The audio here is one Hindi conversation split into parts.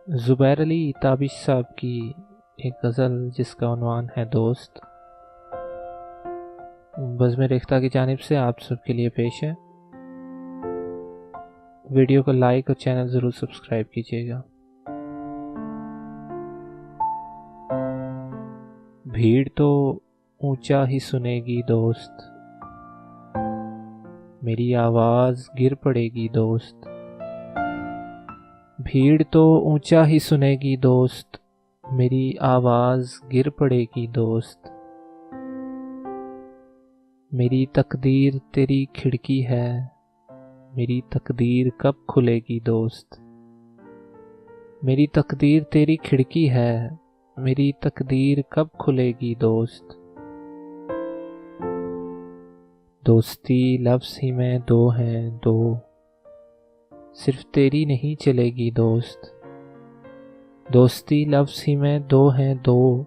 ज़ुबैर अली ताबिश साहब की एक गज़ल जिसका उन्वान है दोस्त, बज़्म रेख्ता की जानिब से आप सबके लिए पेश है। वीडियो को लाइक और चैनल ज़रूर सब्सक्राइब कीजिएगा। भीड़ तो ऊंचा ही सुनेगी दोस्त, मेरी आवाज़ गिर पड़ेगी दोस्त। भीड़ तो ऊंचा ही सुनेगी दोस्त, मेरी आवाज़ गिर पड़ेगी दोस्त। मेरी तकदीर तेरी खिड़की है, मेरी तकदीर कब खुलेगी दोस्त। मेरी तकदीर तेरी खिड़की है, मेरी तकदीर कब खुलेगी दोस्त। दोस्ती लफ्ज़ ही में दो हैं दो, सिर्फ तेरी नहीं चलेगी दोस्त। दोस्ती लफ्ज़ ही में दो हैं दो,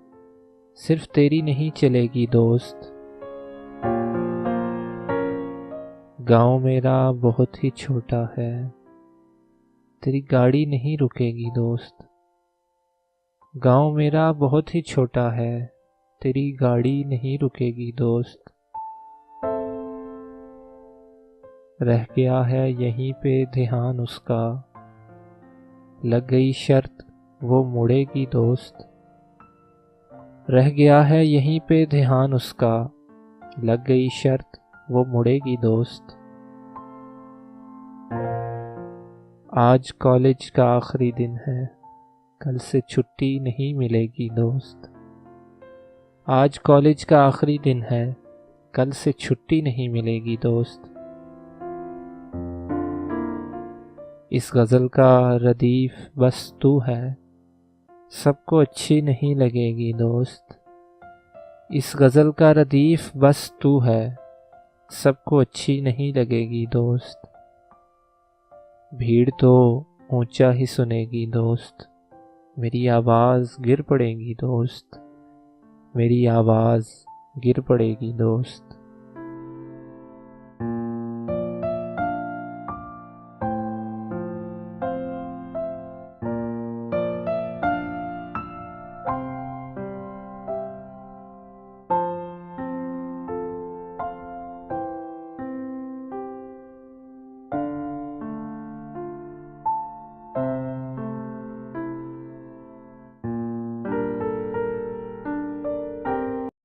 सिर्फ तेरी नहीं चलेगी दोस्त। गाँव मेरा बहुत ही छोटा है, तेरी गाड़ी नहीं रुकेगी दोस्त। गाँव मेरा बहुत ही छोटा है, तेरी गाड़ी नहीं रुकेगी दोस्त। रह गया है यहीं पे ध्यान उसका, लग गई शर्त वो मुड़ेगी दोस्त। रह गया है यहीं पे ध्यान उसका, लग गई शर्त वो मुड़ेगी दोस्त। आज कॉलेज का आखिरी दिन है, कल से छुट्टी नहीं मिलेगी दोस्त। आज कॉलेज का आखिरी दिन है, कल से छुट्टी नहीं मिलेगी दोस्त। इस गज़ल का रदीफ बस तू है, सबको अच्छी नहीं लगेगी दोस्त। इस गज़ल का रदीफ बस तू है, सबको अच्छी नहीं लगेगी दोस्त। भीड़ तो ऊंचा ही सुनेगी दोस्त, मेरी आवाज़ गिर पड़ेगी दोस्त। मेरी आवाज़ गिर पड़ेगी दोस्त।